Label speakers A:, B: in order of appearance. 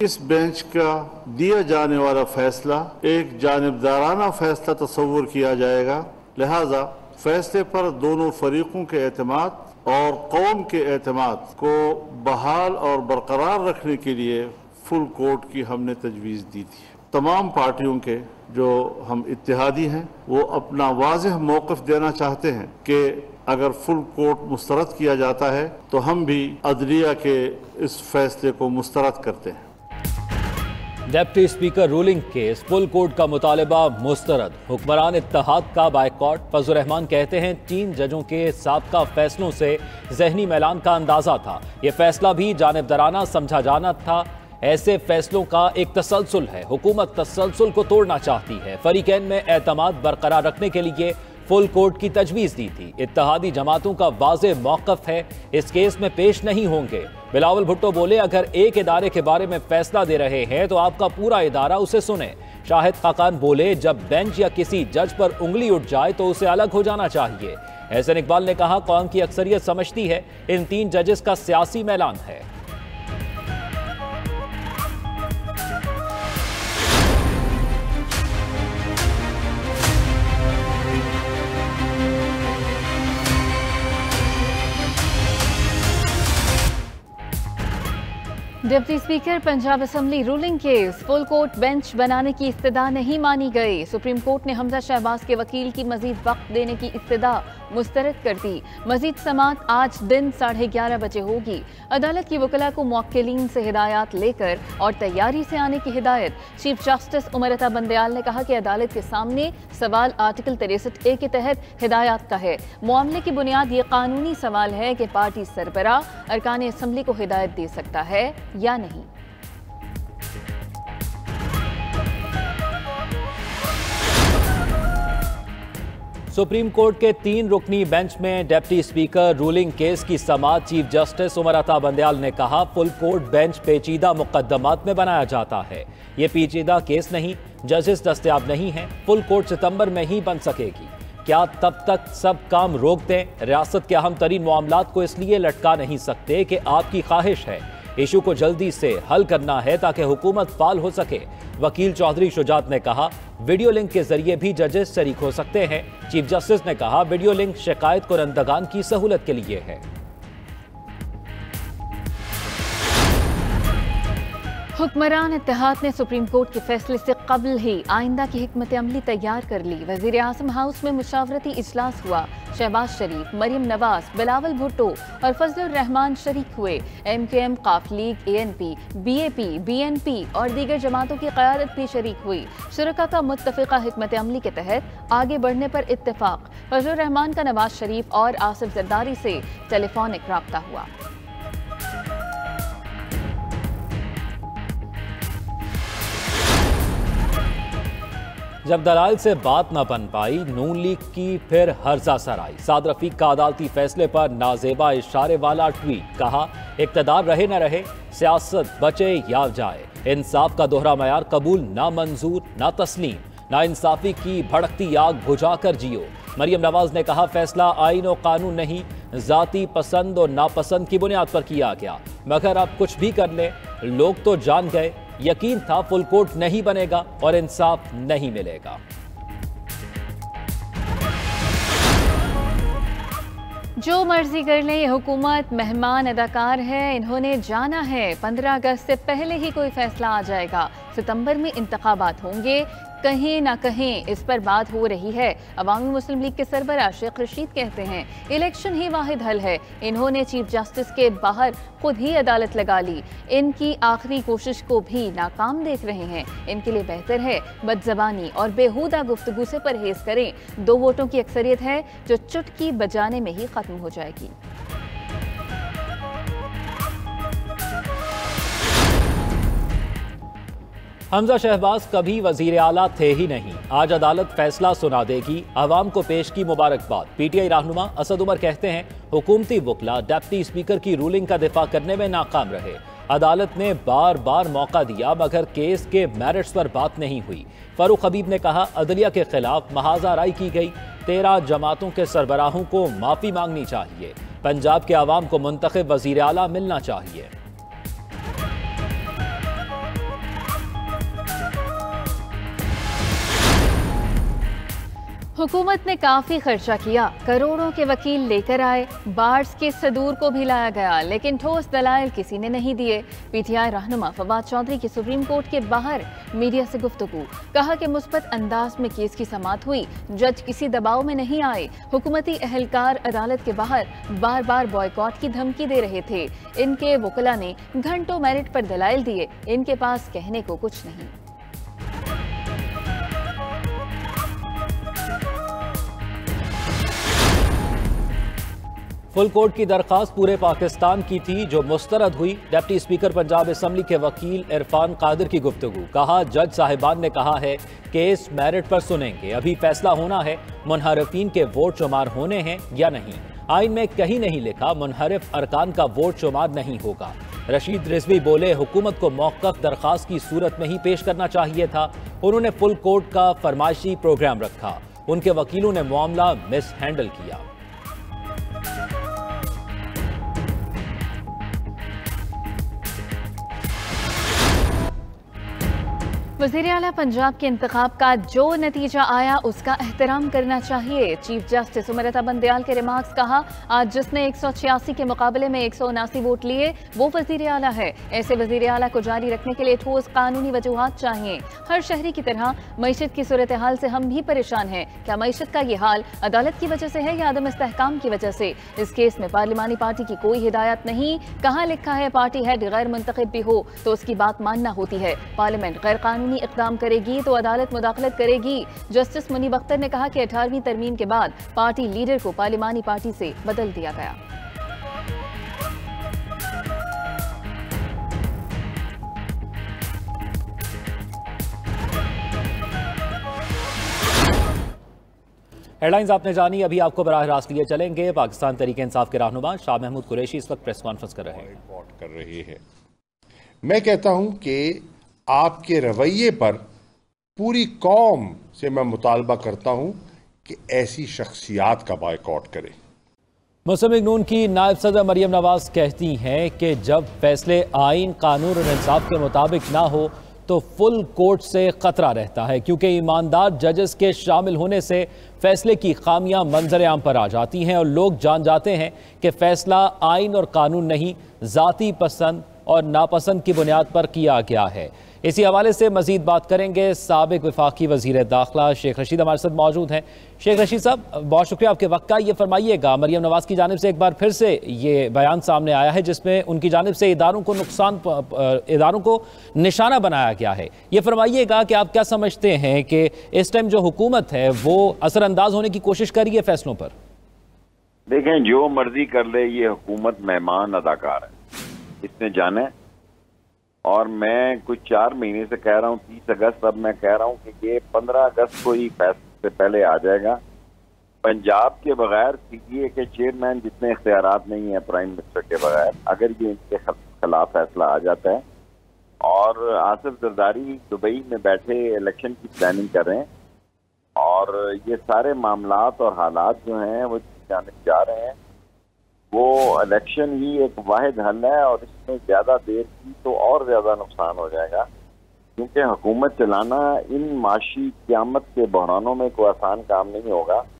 A: इस बेंच का दिया जाने वाला फैसला एक जानिबदाराना फैसला तस्वुर किया जाएगा, लिहाजा फैसले पर दोनों फरीकों के एतमाद और कौम के एतमाद को बहाल और बरकरार रखने के लिए फुल कोर्ट की हमने तजवीज़ दी थी। तमाम पार्टियों के जो हम इत्तेहादी हैं वो अपना वाज़ेह मौक़िफ़ देना चाहते हैं कि अगर फुल कोर्ट मुस्तरद किया जाता है तो हम भी अदलिया के इस फैसले को मुस्तरद करते हैं।
B: Deputy speaker ruling case full court का मुतालबा मुस्तरद, हुक्मरान इत्तेहाद का बायकॉट। फजलुर रहमान कहते हैं 3 जजों के साबका फैसलों से जहनी मैलान का अंदाजा था, ये फैसला भी जानिबदाराना समझा जाना था। ऐसे फैसलों का एक तसलसल है, हुकूमत तसलसल को तोड़ना चाहती है। फरीकैन में एतमाद बरकरार रखने के लिए फुल कोर्ट की तजवीज़ दी थी। इत्तेहादी जमातों का वाज़ेह मौक़िफ़ है, इस केस में पेश नहीं होंगे। बिलावल भुट्टो बोले, अगर एक इदारे के बारे में फैसला दे रहे हैं तो आपका पूरा इदारा उसे सुने। शाहिद खाकान बोले, जब बेंच या किसी जज पर उंगली उठ जाए तो उसे अलग हो जाना चाहिए। एहसन इकबाल ने कहा, कौम की अक्सरियत समझती है इन 3 जजेस का सियासी मैलान है।
C: Deputy speaker Punjab assembly ruling case full court bench बनाने की इस्तदा नहीं मानी गई। सुप्रीम कोर्ट ने हमजा शहबाज के वकील की मजीद वक्त देने की इस्तदा मुस्तरद कर दी। मजीद समात आज दिन 11:30 बजे होगी। अदालत की वकला को मुवक्किलीन से हिदायत लेकर और तैयारी से आने की हिदायत। चीफ जस्टिस उमर अता बंदयाल ने कहा कि अदालत के सामने सवाल आर्टिकल 63A के तहत हिदायत का है। मामले की बुनियाद ये कानूनी सवाल है कि पार्टी सरबराह अरकान असम्बली को हिदायत दे सकता है या नहीं।
B: सुप्रीम कोर्ट के 3 रुकनी बेंच में डिप्टी स्पीकर रूलिंग केस की समाअत चीफ जस्टिस उमर अता बंदयाल ने कहा, फुल कोर्ट बेंच पेचीदा मुकद्दमात में बनाया जाता है, ये पेचीदा केस नहीं, जजेस दस्तयाब नहीं हैं, फुल कोर्ट सितंबर में ही बन सकेगी। क्या तब तक सब काम रोक दें? रियासत के अहम तरीन मामलात को इसलिए लटका नहीं सकते कि आपकी ख्वाहिश है, इशू को जल्दी से हल करना है ताकि हुकूमत फाल हो सके। वकील चौधरी शुजात ने कहा, वीडियो लिंक के जरिए भी जजेस शरीक हो सकते हैं। चीफ जस्टिस ने कहा, वीडियो लिंक शिकायत कुरंदगान की सहूलत के लिए है।
C: हुक्मरान इत्तेहाद ने सुप्रीम कोर्ट के फैसले से कबल ही आइंदा की हिकमत अमली तैयार कर ली। वज़ीर आज़म हाउस में मुशावरती इजलास हुआ। शहबाज शरीफ, मरियम नवाज, बिलावल भुट्टो और फजलुर रहमान शरीक हुए। MKM, काफ लीग, ANP, BAP, BNP और दीगर जमातों की क़यादत भी शरीक हुई। शुरका का मुत्तफ़िक़ा हिकमत अमली के तहत आगे बढ़ने पर इत्तेफाक। फजलुर रहमान का नवाज शरीफ और आसिफ जरदारी से टेलीफोनिक राब्ता हुआ।
B: जब दलाल से बात न बन पाई, नून लीग की फिर हर्जा सराई। साद रफीक का अदालती फैसले पर नाजेबा इशारे वाला ट्वीट, कहा, इक़्तिदार रहे न रहे, सियासत बचे या जाए, इंसाफ का दोहरा मयार कबूल ना मंजूर ना तस्लीम, ना इंसाफी की भड़कती आग बुझा कर जियो। मरियम नवाज ने कहा, फैसला आईन और कानून नहीं, जाती पसंद और नापसंद की बुनियाद पर किया गया, मगर अब कुछ भी कर ले, लोग तो जान गए, यकीन था फुल कोर्ट नहीं बनेगा और इंसाफ नहीं मिलेगा।
C: जो मर्जी कर ले, ये हुकूमत मेहमान अदाकार है, इन्होंने जाना है 15 अगस्त से पहले ही कोई फैसला आ जाएगा। सितंबर में इंतखाबात होंगे, कहीं ना कहीं इस पर बात हो रही है। अवामी मुस्लिम लीग के सरबराह शेख रशीद कहते हैं, इलेक्शन ही वाहिद हल है। इन्होंने चीफ जस्टिस के बाहर खुद ही अदालत लगा ली। इनकी आखिरी कोशिश को भी नाकाम देख रहे हैं। इनके लिए बेहतर है बदजबानी और बेहुदा गुफ्तगू से परहेज करें। 2 वोटों की अक्सरियत है जो चुटकी बजाने में ही खत्म हो जाएगी।
B: हमजा शहबाज कभी वजीर आला थे ही नहीं, आज अदालत फैसला सुना देगी, अवाम को पेश की मुबारकबाद। PTI रहनुमा असद उमर कहते हैं, हुकूमती वकला डिप्टी स्पीकर की रूलिंग का दिफा करने में नाकाम रहे। अदालत ने बार बार मौका दिया मगर केस के मेरिट्स पर बात नहीं हुई। फारूक हबीब ने कहा, अदलिया के खिलाफ महाजा राय की गई, 13 जमातों के सरबराहों को माफी मांगनी चाहिए, पंजाब के अवाम को मुंतखब वजीर आला मिलना चाहिए।
C: हुकूमत ने काफी खर्चा किया, करोड़ों के वकील लेकर आए, बार्स के सदूर को भी लाया गया, लेकिन ठोस दलाइल किसी ने नहीं दिए। पीटीआई रहनुमा फवाद चौधरी की सुप्रीम कोर्ट के बाहर मीडिया से गुफ्तगू, कहा कि मुस्बत अंदाज में केस की समाअत हुई, जज किसी दबाव में नहीं आए। हुकूमती एहलकार अदालत के बाहर बार बार बॉयकॉट की धमकी दे रहे थे। इनके वकला ने घंटों मेरिट पर दलाइल दिए, इनके पास कहने को कुछ नहीं।
B: फुल कोर्ट की दरखास्त पूरे पाकिस्तान की थी जो मुस्तरद हुई। डिप्टी स्पीकर पंजाब असम्बली के वकील इरफान कादिर की गुफ्तगू, कहा जज साहिबान ने कहा है केस मेरिट पर सुनेंगे, अभी फैसला होना है मुनहरफीन के वोट शुमार होने हैं या नहीं। आइन में कहीं नहीं लिखा मुनहरफ अरकान का वोट शुमार नहीं होगा। रशीद रिजवी बोले हुकूमत को मौक़िफ़ दरखास्त की सूरत में ही पेश करना चाहिए था। उन्होंने फुल कोर्ट का फरमाइशी प्रोग्राम रखा, उनके वकीलों ने मामला मिस हैंडल किया।
C: वज़ीर आला पंजाब के इंतखाब का जो नतीजा आया उसका एहतराम करना चाहिए। चीफ जस्टिस उमरता बंदयाल के रिमार्क्स, कहा आज जिसने 186 के मुकाबले में 179 वोट लिए वो वज़ीर आला है। ऐसे वज़ीर आला को जारी रखने के लिए ठोस कानूनी वजूहात चाहिए। हर शहरी की तरह मईशत की सूरत हाल से हम भी परेशान हैं। क्या मईशत का ये हाल अदालत की वजह से है या अदम इस्तेहकाम की वजह से? इस केस में पार्लिमानी पार्टी की कोई हिदायत नहीं। कहाँ लिखा है पार्टी हेड गैर मुंतखब भी हो तो उसकी बात मानना होती है। पार्लियामेंट गैर कानूनी इक़दाम करेगी तो अदालत मुदाखलत करेगी। जस्टिस मुनीब अख्तर ने कहा कि 18वीं तरमीम के बाद पार्टी लीडर को पार्लिमानी पार्टी से बदल दिया गया।
B: हेडलाइंस आपने जानी, अभी आपको बराह रास्त लिए चलेंगे। पाकिस्तान तहरीक इंसाफ के रहनुमा शाह महमूद कुरैशी इस वक्त प्रेस कॉन्फ्रेंस कर रहे हैं।
D: मैं कहता हूं कि आपके रवैये पर पूरी कौम से मैं मुतालबा करता हूं कि ऐसी शख्सियात का बायकॉट करे।
B: मुस्लिम लीग नून की नायब सदर मरियम नवाज कहती हैं कि जब फैसले आइन, कानून और इंसाफ के मुताबिक ना हो तो फुल कोर्ट से खतरा रहता है, क्योंकि ईमानदार जजेस के शामिल होने से फैसले की खामियां मंजर आम पर आ जाती हैं और लोग जान जाते हैं कि फैसला आइन और कानून नहीं, ज़ाती पसंद और नापसंद की बुनियाद पर किया गया है। इसी हवाले से मजीद बात करेंगे। साबिक वफाकी वज़ीर दाखिला शेख रशीद हमारे साथ मौजूद हैं। शेख रशीद साहब, बहुत शुक्रिया आपके वक्त का। ये फरमाइएगा, मरियम नवाज की जानिब से एक बार फिर से ये बयान सामने आया है जिसमें उनकी जानिब से इदारों को निशाना बनाया गया है। ये फरमाइएगा कि आप क्या समझते हैं कि इस टाइम जो हुकूमत है वो असरअंदाज होने की कोशिश कर रही है फैसलों पर?
E: देखें, जो मर्जी कर ले, ये हुकूमत मेहमान अदाकार है, इसने जाने। और मैं कुछ 4 महीने से कह रहा हूँ 30 अगस्त, अब मैं कह रहा हूँ कि ये 15 अगस्त को ही फैसले से पहले आ जाएगा। पंजाब के बगैर सीडीए के चेयरमैन जितने इख्तियारात नहीं है प्राइम मिनिस्टर के बगैर, अगर ये इनके खिलाफ फैसला आ जाता है और आसिफ जरदारी दुबई में बैठे इलेक्शन की प्लानिंग कर रहे हैं और ये सारे मामलात और हालात जो हैं वो जाने जा रहे हैं, वो इलेक्शन ही एक वाहिद हल है और इसमें ज़्यादा देर की तो और ज़्यादा नुकसान हो जाएगा, क्योंकि हुकूमत चलाना इन माशी क़यामत के बहरानों में कोई आसान काम नहीं होगा।